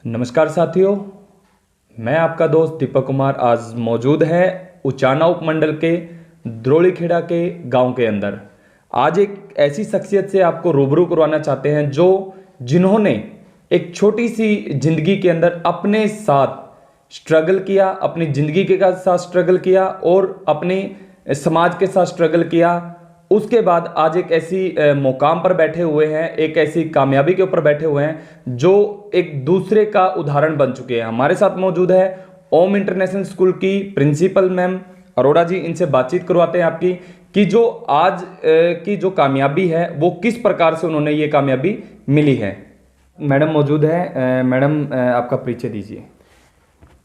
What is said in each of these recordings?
नमस्कार साथियों, मैं आपका दोस्त दीपक कुमार आज मौजूद है उचाना उपमंडल के द्रोड़ीखेड़ा के गांव के अंदर। आज एक ऐसी शख्सियत से आपको रूबरू करवाना चाहते हैं जिन्होंने एक छोटी सी जिंदगी के अंदर अपने साथ स्ट्रगल किया, अपनी जिंदगी के साथ स्ट्रगल किया और अपने समाज के साथ स्ट्रगल किया। उसके बाद आज एक ऐसी मुकाम पर बैठे हुए हैं, एक ऐसी कामयाबी के ऊपर बैठे हुए हैं जो एक दूसरे का उदाहरण बन चुके हैं। हमारे साथ मौजूद है ओम इंटरनेशनल स्कूल की प्रिंसिपल मैम अरोड़ा जी। इनसे बातचीत करवाते हैं आपकी कि जो आज की जो कामयाबी है वो किस प्रकार से उन्होंने ये कामयाबी मिली है। मैडम मौजूद है। मैडम आपका परिचय दीजिए।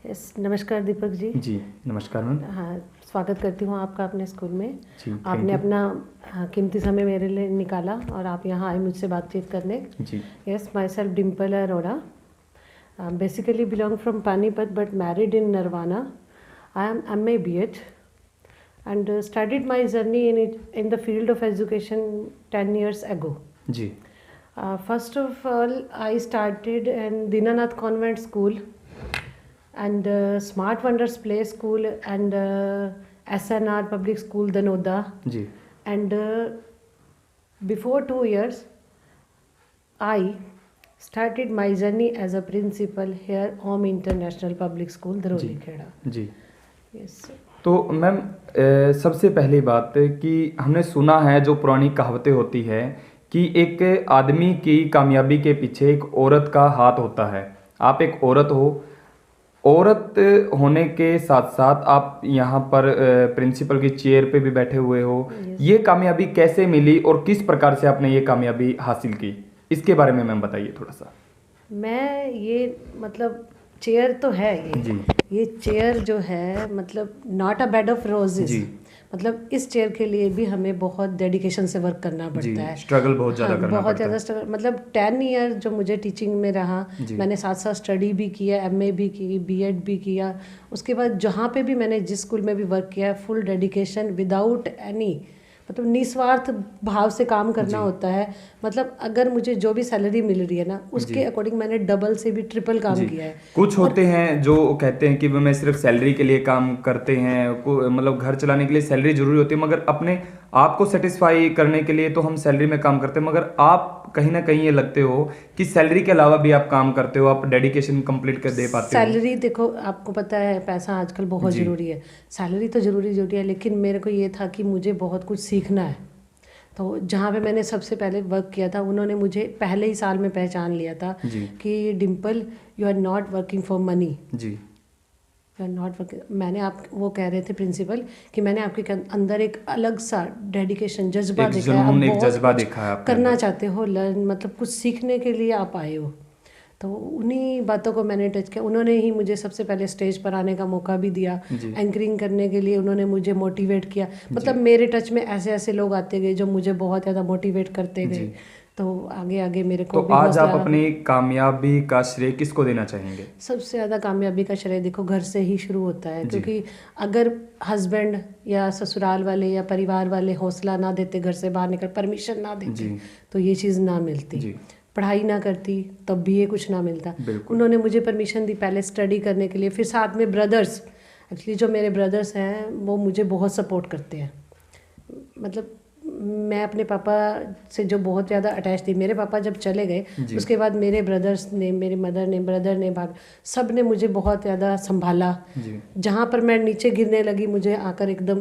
यस, नमस्कार दीपक जी। जी नमस्कार मैम। हाँ, स्वागत करती हूँ आपका अपने स्कूल में। जी, आपने अपना कीमती समय मेरे लिए निकाला और आप यहाँ आए मुझसे बातचीत करने। जी। Yes, myself Dimple Arora, basically belong from Panipat but married in Narwana. I am MA B.Ed and studied my journey in the field of education 10 years ago. जी। First of all, I started in Dinanath Convent School and Smart Wonders Play School and SNR Public School Danoda. जी। And before 2 years, I started my journey as a principal here Om International Public School Dhrolikera. Ji. Yes sir. तो ma'am सबसे पहली बात कि हमने सुना है जो पुरानी कहावतें होती है कि एक आदमी की कामयाबी के पीछे एक औरत का हाथ होता है। आप एक औरत हो, औरत होने के साथ साथ आप यहाँ पर प्रिंसिपल की चेयर पे भी बैठे हुए हो। ये कामयाबी कैसे मिली और किस प्रकार से आपने ये कामयाबी हासिल की, इसके बारे में मैम बताइए थोड़ा सा। मैं ये मतलब चेयर तो है ये चेयर जो है मतलब not a bed of roses. मतलब इस चेयर के लिए भी हमें बहुत डेडिकेशन से वर्क करना पड़ता है, स्ट्रगल बहुत ज़्यादा करना बहुत पड़ता है। ज़्यादा स्ट्रगल। मतलब 10 ईयर जो मुझे टीचिंग में रहा, मैंने साथ साथ स्टडी भी किया, MA भी की, B.Ed भी किया। उसके बाद जहाँ पे भी मैंने जिस स्कूल में भी वर्क किया, फुल डेडिकेशन विदाउट एनी मतलब निस्वार्थ भाव से काम करना होता है। मतलब अगर मुझे जो भी सैलरी मिल रही है ना उसके अकॉर्डिंग मैंने डबल से भी ट्रिपल काम किया है। कुछ होते हैं जो कहते हैं कि मैं सिर्फ सैलरी के लिए काम करते हैं, मतलब घर चलाने के लिए सैलरी जरूरी होती है, मगर अपने आप को सेटिस्फाई करने के लिए तो हम सैलरी में काम करते हैं। मगर आप कहीं ना कहीं ये लगते हो कि सैलरी के अलावा भी आप काम करते हो, आप डेडिकेशन कंप्लीट कर दे पाते हो। सैलरी देखो, आपको पता है पैसा आजकल बहुत ज़रूरी है, सैलरी तो ज़रूरी है, लेकिन मेरे को ये था कि मुझे बहुत कुछ सीखना है। तो जहाँ पे मैंने सबसे पहले वर्क किया था उन्होंने मुझे पहले ही साल में पहचान लिया था कि Dimple you are not working for money, you are not working. मैंने आप वो कह रहे थे प्रिंसिपल कि मैंने आपके अंदर एक अलग सा डेडिकेशन जज्बा देखा है, आप बहुत जज्बा देखा है करना चाहते हो, लर्न मतलब कुछ सीखने के लिए आप आए हो। तो उन्हीं बातों को मैंने टच किया। उन्होंने ही मुझे सबसे पहले स्टेज पर आने का मौका भी दिया, एंकरिंग करने के लिए उन्होंने मुझे मोटिवेट किया। मतलब मेरे टच में ऐसे ऐसे लोग आते गए जो मुझे बहुत ज़्यादा मोटिवेट करते गए। तो आगे आगे मेरे को तो आज आप अपनी कामयाबी का श्रेय किसको देना चाहेंगे? सबसे ज़्यादा कामयाबी का श्रेय देखो घर से ही शुरू होता है, क्योंकि अगर हस्बैंड या ससुराल वाले या परिवार वाले हौसला ना देते, घर से बाहर निकल परमिशन ना देते, तो ये चीज़ ना मिलती। पढ़ाई ना करती तब भी ये कुछ ना मिलता। उन्होंने मुझे परमिशन दी पहले स्टडी करने के लिए, फिर साथ में ब्रदर्स, एक्चुअली जो मेरे ब्रदर्स हैं वो मुझे बहुत सपोर्ट करते हैं। मतलब मैं अपने पापा से जो बहुत ज़्यादा अटैच थी, मेरे पापा जब चले गए उसके बाद मेरे ब्रदर्स ने, मेरे मदर ने, ब्रदर ने, भाभी, सब ने मुझे बहुत ज़्यादा संभाला। जहाँ पर मैं नीचे गिरने लगी मुझे आकर एकदम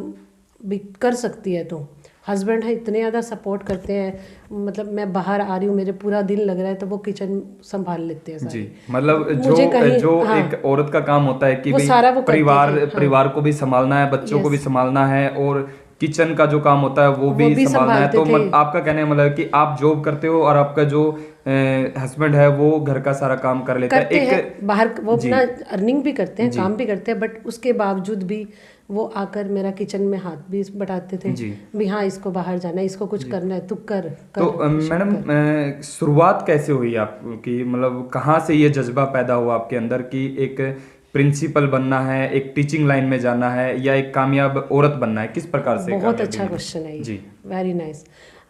भी कर सकती है, तो हस्बैंड है इतने ज़्यादा सपोर्ट करते हैं। मतलब मैं बाहर आ रही हूँ, मेरे पूरा दिन लग रहा है तो वो किचन संभाल लेते हैं सारी। मतलब जो एक औरत का काम होता है कि परिवार को भी संभालना है, बच्चों को भी संभालना है और किचन का जो काम होता है वो भी संभालना है। तो आपका कहने का मतलब कि आप जॉब करते हो और आपका जो हस्बैंड है वो घर का सारा काम कर लेता है। एक बाहर वो अपना अर्निंग भी करते हैं, काम भी करते हैं, बट उसके बावजूद भी वो आकर मेरा किचन में हाथ भी बटाते थे भी हाँ इसको बाहर जाना है, इसको कुछ करना है, तू कर। तो मैडम शुरुआत कैसे हुई आपकी? मतलब कहाँ से ये जज्बा पैदा हुआ आपके अंदर कि एक प्रिंसिपल बनना है, एक टीचिंग लाइन में जाना है या एक कामयाब औरत बनना है? किस प्रकार से? बहुत अच्छा क्वेश्चन है ये, वेरी नाइस।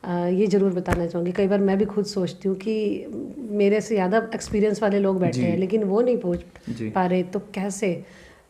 ये ज़रूर बताना चाहूँगी, कई बार मैं भी खुद सोचती हूँ कि मेरे से ज़्यादा एक्सपीरियंस वाले लोग बैठे हैं लेकिन वो नहीं पहुँच पा रहे, तो कैसे?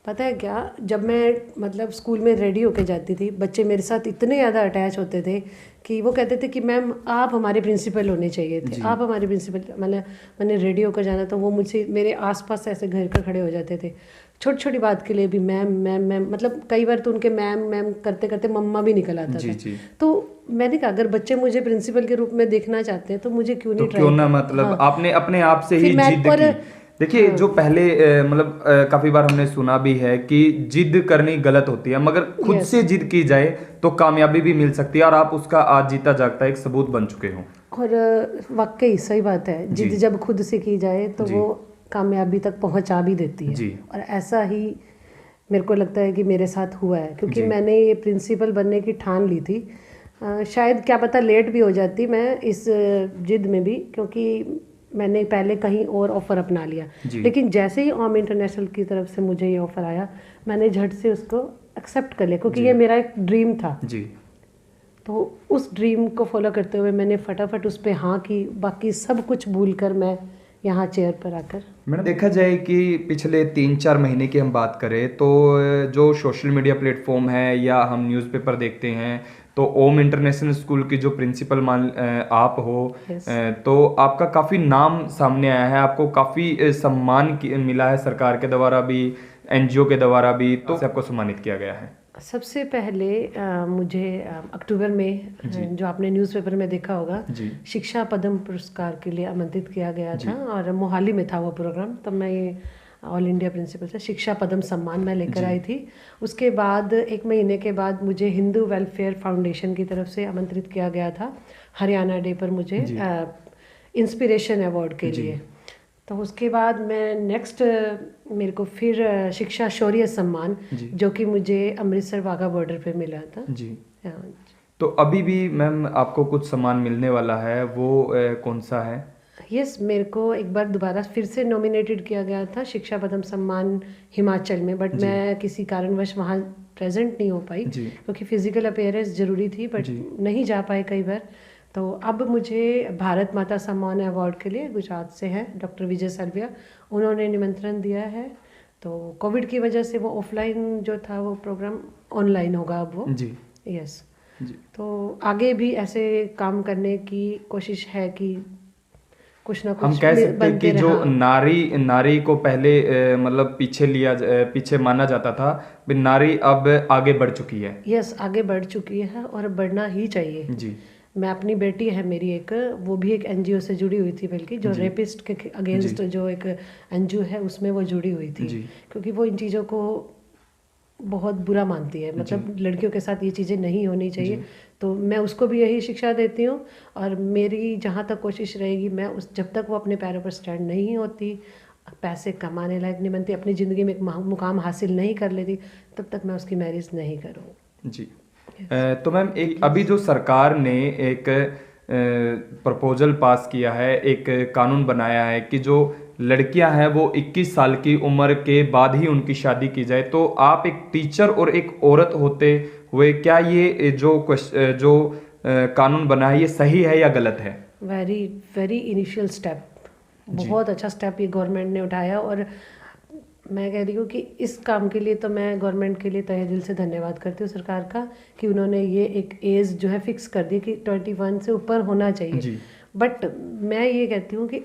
पता है क्या, जब मैं मतलब स्कूल में रेडी होके जाती थी, बच्चे मेरे साथ इतने ज़्यादा अटैच होते थे कि वो कहते थे कि मैम आप हमारे प्रिंसिपल होने चाहिए थे, आप हमारे प्रिंसिपल। मतलब मैंने रेडी होकर जाना तो वो मुझसे मेरे आसपास ऐसे घर कर खड़े हो जाते थे, छोटी छोटी बात के लिए भी मैम मैम मैम, मतलब कई बार तो उनके मैम मैम करते करते मम्मा भी निकल आता था। तो मैंने कहा अगर बच्चे मुझे प्रिंसिपल के रूप में देखना चाहते हैं तो मुझे क्यों नहीं क्यों ना, मतलब आपने अपने आप से ही जिद की। देखिए जो पहले मतलब काफी बार हमने सुना भी है कि जिद करनी गलत होती है, मगर खुद से जिद की जाए तो कामयाबी भी मिल सकती है, और आप उसका आज जीता जागता एक सबूत बन चुके हो। और वाकई सही बात है, जिद जब खुद से की जाए तो वो कामयाबी तक पहुंचा भी देती है। और ऐसा ही मेरे को लगता है कि मेरे साथ हुआ है, क्योंकि मैंने ये प्रिंसिपल बनने की ठान ली थी। शायद क्या पता लेट भी हो जाती मैं इस जिद में भी, क्योंकि मैंने पहले कहीं और ऑफ़र अपना लिया, लेकिन जैसे ही ओम इंटरनेशनल की तरफ से मुझे ये ऑफ़र आया, मैंने झट से उसको एक्सेप्ट कर लिया, क्योंकि ये मेरा एक ड्रीम था। तो उस ड्रीम को फॉलो करते हुए मैंने फटाफट उस पर हाँ की, बाकी सब कुछ भूलकर मैं यहाँ चेयर पर आकर। मैंने देखा जाए कि पिछले 3-4 महीने की हम बात करें तो जो सोशल मीडिया प्लेटफॉर्म है या हम न्यूज़पेपर देखते हैं, तो ओम इंटरनेशनल स्कूल की जो प्रिंसिपल आप हो, तो आपका काफ़ी नाम सामने आया है, आपको काफ़ी सम्मान मिला है सरकार के द्वारा भी, एनजीओ के द्वारा भी, तो आपको सम्मानित किया गया है। सबसे पहले मुझे अक्टूबर में, जो आपने न्यूज़पेपर में देखा होगा, शिक्षा पदम पुरस्कार के लिए आमंत्रित किया गया था, और मोहाली में था वो प्रोग्राम। तब मैं ये ऑल इंडिया प्रिंसिपल से शिक्षा पदम सम्मान मैं लेकर आई थी। उसके बाद 1 महीने के बाद मुझे हिंदू वेलफेयर फाउंडेशन की तरफ से आमंत्रित किया गया था हरियाणा डे पर मुझे इंस्पिरेशन अवार्ड के लिए। तो उसके बाद मैं नेक्स्ट मेरे को फिर शिक्षा शौर्य सम्मान, जो कि मुझे अमृतसर वाघा बॉर्डर पे मिला था। तो अभी भी मैम आपको कुछ सम्मान मिलने वाला है, वो कौन सा है? यस, मेरे को एक बार दोबारा फिर से नॉमिनेटेड किया गया था शिक्षा पदम सम्मान हिमाचल में, बट मैं किसी कारणवश वहाँ प्रेजेंट नहीं हो पाई, क्योंकि फिजिकल अपीयरेंस ज़रूरी थी, बट नहीं जा पाए कई बार। तो अब मुझे भारत माता सम्मान अवार्ड के लिए गुजरात से है डॉक्टर विजय सलविया, उन्होंने निमंत्रण दिया है। तो कोविड की वजह से वो ऑफलाइन जो था वो प्रोग्राम ऑनलाइन होगा अब वो। यस, तो आगे भी ऐसे काम करने की कोशिश है कि कुछ ना कुछ हम कह सकते हैं कि जो नारी को पहले मतलब पीछे माना जाता था, नारी अब आगे बढ़ चुकी है। यस, आगे बढ़ चुकी है और बढ़ना ही चाहिए। मैं अपनी बेटी है मेरी एक, वो भी एक एनजीओ से जुड़ी हुई थी, बल्कि जो रेपिस्ट के अगेंस्ट जो एक एनजीओ है उसमें वो जुड़ी हुई थी, क्योंकि वो इन चीज़ों को बहुत बुरा मानती है, मतलब लड़कियों के साथ ये चीज़ें नहीं होनी चाहिए। तो मैं उसको भी यही शिक्षा देती हूँ, और मेरी जहाँ तक कोशिश रहेगी, मैं जब तक वो अपने पैरों पर स्टैंड नहीं होती, पैसे कमाने लायक नहीं बनती, अपनी ज़िंदगी में एक मुकाम हासिल नहीं कर लेती, तब तक मैं उसकी मैरिज नहीं करूँ। तो मैम एक अभी जो सरकार ने एक प्रपोजल पास किया है, एक कानून बनाया है कि जो लड़कियां हैं वो 21 साल की उम्र के बाद ही उनकी शादी की जाए, तो आप एक टीचर और एक औरत होते हुए क्या ये जो कानून बना है ये सही है या गलत है? वेरी वेरी इनिशियल स्टेप, बहुत अच्छा स्टेप ये गवर्नमेंट ने उठाया, और मैं कह रही हूँ कि इस काम के लिए तो मैं गवर्नमेंट के लिए तहे दिल से धन्यवाद करती हूँ सरकार का, कि उन्होंने ये एक एज जो है फिक्स कर दी कि 21 से ऊपर होना चाहिए। बट मैं ये कहती हूँ कि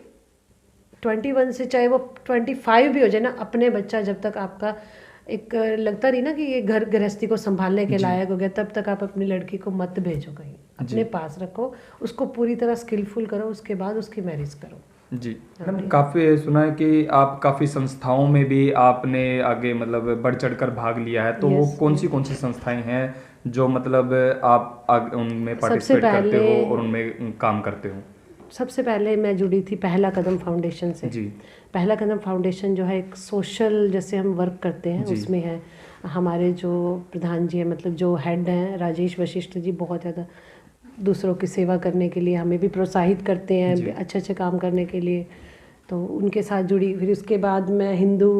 21 से चाहे वो 25 भी हो जाए ना, अपने बच्चा जब तक आपका एक लगता नहीं ना कि ये घर गृहस्थी को संभालने के लायक हो गया, तब तक आप अपनी लड़की को मत भेजो कहीं, अपने पास रखो, उसको पूरी तरह स्किलफुल करो, उसके बाद उसकी मैरिज करो। मैम काफ़ी सुना है कि आप काफ़ी संस्थाओं में भी आपने आगे मतलब बढ़ चढ़कर भाग लिया है, तो वो कौन सी संस्थाएं हैं जो मतलब आप उनमें पार्टिसिपेट करते हो और उनमें काम करते हो? सबसे पहले मैं जुड़ी थी पहला कदम फाउंडेशन से। पहला कदम फाउंडेशन जो है एक सोशल जैसे हम वर्क करते हैं उसमें है। हमारे जो प्रधान जी हैं, मतलब जो हेड हैं राजेश वशिष्ठ जी, बहुत ज़्यादा दूसरों की सेवा करने के लिए हमें भी प्रोत्साहित करते हैं अच्छे अच्छे काम करने के लिए, तो उनके साथ जुड़ी। फिर उसके बाद मैं हिंदू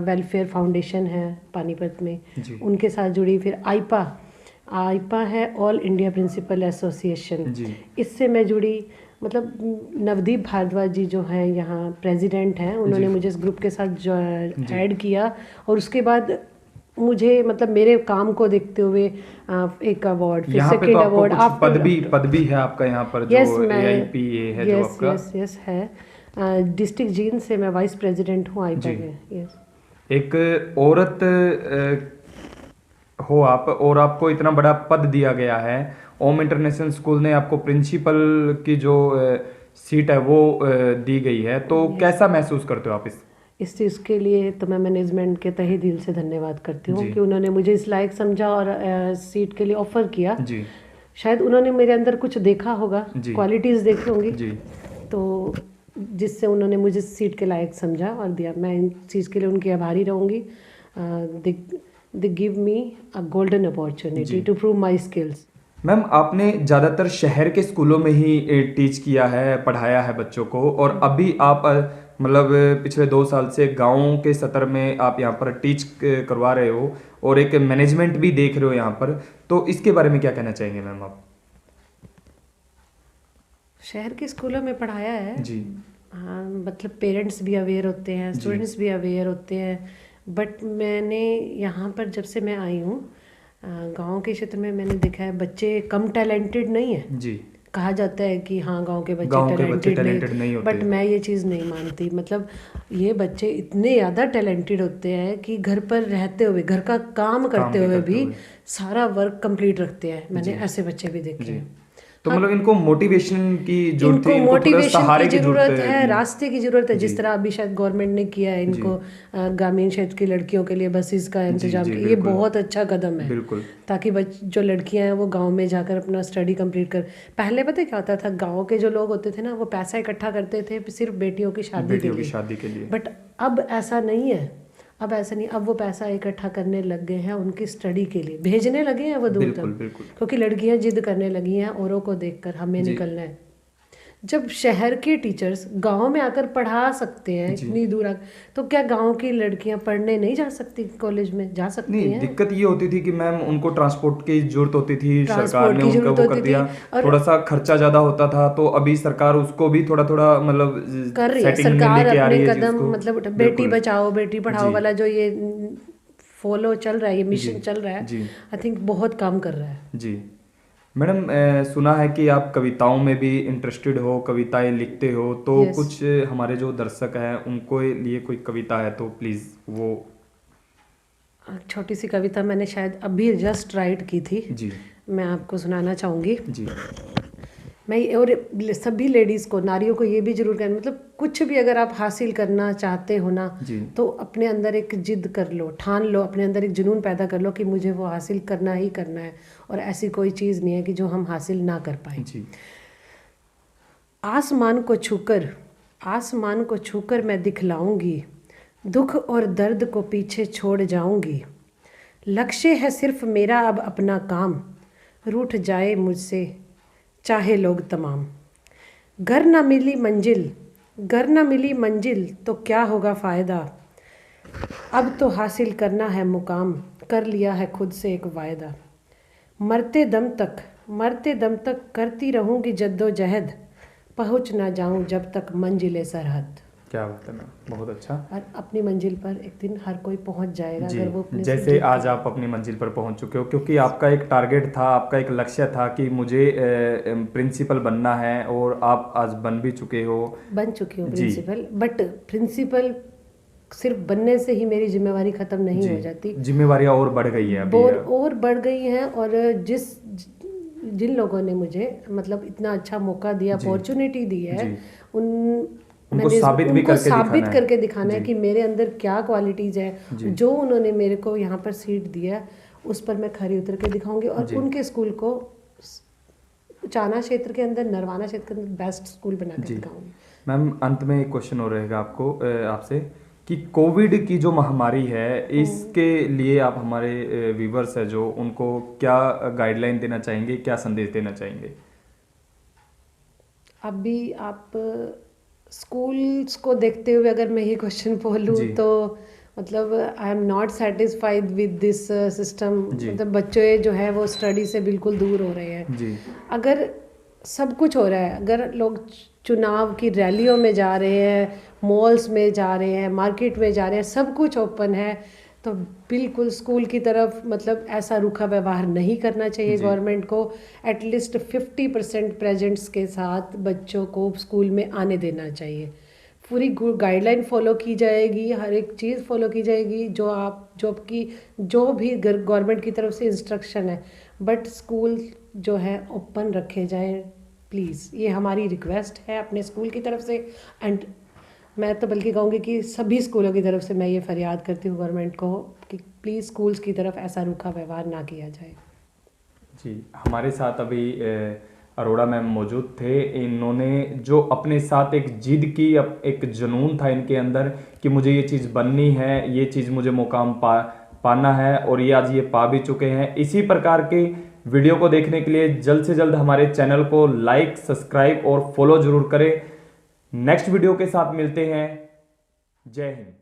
वेलफेयर फाउंडेशन है पानीपत में, उनके साथ जुड़ी। फिर आईपा है ऑल इंडिया प्रिंसिपल एसोसिएशन। जी इससे मैं जुड़ी, मतलब नवदीप भारद्वाज जी जो हैं यहाँ प्रेसिडेंट हैं, उन्होंने जी। मुझे इस ग्रुप के साथ जो जी। ऐड किया, और उसके बाद मुझे मतलब मेरे काम को देखते हुए एक अवार्ड, फिर यहाँ पे तो सेकंड आपको अवार्ड कुछ पद भी है आपका यहाँ पर जो यस मैं AIPA है जो यस आपका। यस यस है, डिस्ट्रिक्ट जींद से मैं वाइस प्रेसिडेंट हूँ आईपा जी। के। यस एक औरत हो आप, और आपको इतना बड़ा पद दिया गया है, ओम इंटरनेशनल स्कूल ने आपको प्रिंसिपल की जो सीट है वो दी गई है, तो कैसा महसूस करते हो आप इस चीज़ के लिए तो मैं मैनेजमेंट के तहे दिल से धन्यवाद करती हूँ जी कि उन्होंने मुझे इस लायक समझा और सीट के लिए ऑफ़र किया। जी शायद उन्होंने मेरे अंदर कुछ देखा होगा, जी क्वालिटीज़ देखी होंगी, जी तो जिससे उन्होंने मुझे सीट के लायक समझा और दिया। मैं इन चीज़ के लिए उनकी आभारी रहूँगी। They give me a golden opportunity जी। To prove my skills. Ma'am, आपने ज़्यादातर शहर के स्कूलों में ही टीच किया है, पढ़ाया है बच्चों को, और अभी आप मतलब पिछले 2 साल से गाँव के सतर में आप यहाँ पर टीच करवा रहे हो और एक मैनेजमेंट भी देख रहे हो यहाँ पर, तो इसके बारे में क्या कहना चाहेंगे मैम आप? शहर के स्कूलों में पढ़ाया है। जी हाँ, मतलब पेरेंट्स भी अवेयर होते हैं, जी स्टूडेंट्स भी अवेयर होते हैं, बट मैंने यहाँ पर जब से मैं आई हूँ गांव के क्षेत्र में, मैंने देखा है बच्चे कम टैलेंटेड नहीं है। जी। कहा जाता है कि हाँ गांव के गाँव के बच्चे बच्चे टैलेंटेड नहीं होते। बट मैं ये चीज़ नहीं मानती। मतलब ये बच्चे इतने ज़्यादा टैलेंटेड होते हैं कि घर पर रहते हुए, घर का काम करते भी हुए करते भी हुए। सारा वर्क कंप्लीट रखते हैं। मैंने जी ऐसे बच्चे भी देखे जी। हैं। तो हाँ, मतलब इनको मोटिवेशन की जरूरत इनको है, इनको थोड़ा मोटिवेशन सहारे की की ज़रूरत जरूरत है, रास्ते की ज़रूरत है। जी जिस तरह अभी शायद गवर्नमेंट ने किया है जी इनको ग्रामीण क्षेत्र की लड़कियों के लिए बसेस का जी इंतजाम जी किया, ये बिल्कुल बहुत अच्छा कदम है, बिल्कुल। ताकि जो लड़कियां हैं वो गांव में जाकर अपना स्टडी कंप्लीट कर। पहले पता है क्या होता था, गांव के जो लोग होते थे ना, वो पैसा इकट्ठा करते थे सिर्फ बेटियों की शादी के बेटियों की लिए, शादी के लिए। बट अब ऐसा नहीं है। अब ऐसा नहीं, अब वो पैसा इकट्ठा करने लग गए हैं उनकी स्टडी के लिए, भेजने लगे हैं वो दूर बिल्कुल तक, बिल्कुल। क्योंकि लड़कियां जिद करने लगी हैं औरों को देखकर हमें जी निकलना है। जब शहर के टीचर्स गांव में आकर पढ़ा सकते हैं जी। इतनी दूर तो क्या गांव की लड़कियां पढ़ने नहीं जा सकती? कॉलेज में जा सकती नहीं, हैं। दिक्कत ये होती थी कि मैम उनको ट्रांसपोर्ट की जरूरत होती थी, सरकार ट्रांसपोर्ट ने की उनका जरूरत वो कर होती थी, दिया, और थोड़ा सा खर्चा ज़्यादा होता था, तो अभी सरकार उसको भी थोड़ा थोड़ा मतलब कर रही है सेटिंग में सरकार लेके आ अपने रही है जी कदम, उसको। मतलब बेटी बिल्कुल बचाओ बेटी पढ़ाओ जी वाला जो ये फॉलो चल रहा है, ये जी मिशन चल रहा है, जी आई थिंक बहुत काम कर रहा है। जी। मैडम, सुना है कि आप कविताओं में भी इंटरेस्टेड हो, कविताएं लिखते हो, तो यस, कुछ हमारे जो दर्शक हैं उनको लिए कोई कविता है तो प्लीज़ वो। छोटी सी कविता मैंने शायद अभी जस्ट राइट की थी, जी मैं आपको सुनाना चाहूँगी। जी मैं और सभी लेडीज़ को, नारियों को ये भी जरूर कहना, मतलब कुछ भी अगर आप हासिल करना चाहते हो ना, जी तो अपने अंदर एक जिद कर लो, ठान लो, अपने अंदर एक जुनून पैदा कर लो कि मुझे वो हासिल करना ही करना है, और ऐसी कोई चीज़ नहीं है कि जो हम हासिल ना कर पाए। जी आसमान को छूकर मैं दिखलाऊंगी, दुख और दर्द को पीछे छोड़ जाऊंगी। लक्ष्य है सिर्फ मेरा अब अपना काम, रूठ जाए मुझसे चाहे लोग तमाम। घर ना मिली मंजिल तो क्या होगा फ़ायदा, अब तो हासिल करना है मुकाम, कर लिया है खुद से एक वायदा। मरते दम तक करती रहूँगी जद्दोजहद, पहुँच ना जाऊँ जब तक मंजिले सरहद। क्या बात है मैम, बहुत अच्छा। और अपनी मंजिल पर एक दिन हर कोई पहुंच जाएगा जी, अगर वो अपने से जैसे जुट आज के। आप अपनी मंजिल पर पहुंच चुके हो, क्योंकि आपका एक टारगेट था, आपका एक लक्ष्य था कि मुझे प्रिंसिपल बनना है, और आप आज बन भी चुके हो। बन चुकी हूँ जी प्रिंसिपल, बट प्रिंसिपल सिर्फ बनने से ही मेरी जिम्मेवारी खत्म नहीं हो जाती, जिम्मेवारियां और बढ़ गई है अभी। और बढ़ गई हैं। और जिन लोगों ने मुझे मतलब इतना अच्छा मौका दिया, जी अपॉर्चुनिटी दी है, जी उनको मैंने साबित भी उनको करके साबित दिखाना है। करके दिखाना है जी कि मेरे अंदर क्या क्वालिटीज़ है, जी जो उन्होंने मेरे को यहाँ पर सीट दिया, उस पर मैं खरी उतर के दिखाऊंगी, और जी उनके स्कूल को चाना क्षेत्र के अंदर, नरवाना क्षेत्र के अंदर बेस्ट स्कूल बना के जी। दिखाऊंगी। मैम, अंत में एक क्वेश्चन और रहेगा आपको आपसे कि कोविड की जो महामारी है, इसके लिए आप हमारे व्यूवर्स है जो, उनको क्या गाइडलाइन देना चाहेंगे, क्या संदेश देना चाहेंगे? अभी आप स्कूल्स को देखते हुए अगर मैं ये क्वेश्चन बोलूँ जी तो मतलब I am not satisfied with this system. मतलब बच्चे जो है वो स्टडी से बिल्कुल दूर हो रहे हैं जी। अगर सब कुछ हो रहा है, अगर लोग चुनाव की रैलियों में जा रहे हैं, मॉल्स में जा रहे हैं, मार्केट में जा रहे हैं, सब कुछ ओपन है, तो बिल्कुल स्कूल की तरफ मतलब ऐसा रूखा व्यवहार नहीं करना चाहिए गवर्नमेंट को। एटलीस्ट 50% प्रेजेंट्स के साथ बच्चों को स्कूल में आने देना चाहिए। पूरी गाइडलाइन फॉलो की जाएगी, हर एक चीज़ फॉलो की जाएगी जो भी गवर्नमेंट की तरफ से इंस्ट्रक्शन है, बट स्कूल जो है ओपन रखे जाएं प्लीज़। ये हमारी रिक्वेस्ट है अपने स्कूल की तरफ से। एंड मैं तो बल्कि कहूँगी कि सभी स्कूलों की तरफ से मैं ये फरियाद करती हूँ गवर्नमेंट को कि प्लीज़ स्कूल्स की तरफ ऐसा रूखा व्यवहार ना किया जाए। जी, हमारे साथ अभी अरोड़ा मैम मौजूद थे। इन्होंने जो अपने साथ एक जिद की, एक जुनून था इनके अंदर कि मुझे ये चीज़ बननी है, ये चीज़ मुझे मुकाम पाना है, और ये आज ये पा भी चुके हैं। इसी प्रकार के वीडियो को देखने के लिए जल्द से जल्द हमारे चैनल को लाइक, सब्सक्राइब और फॉलो जरूर करें। नेक्स्ट वीडियो के साथ मिलते हैं। जय हिंद।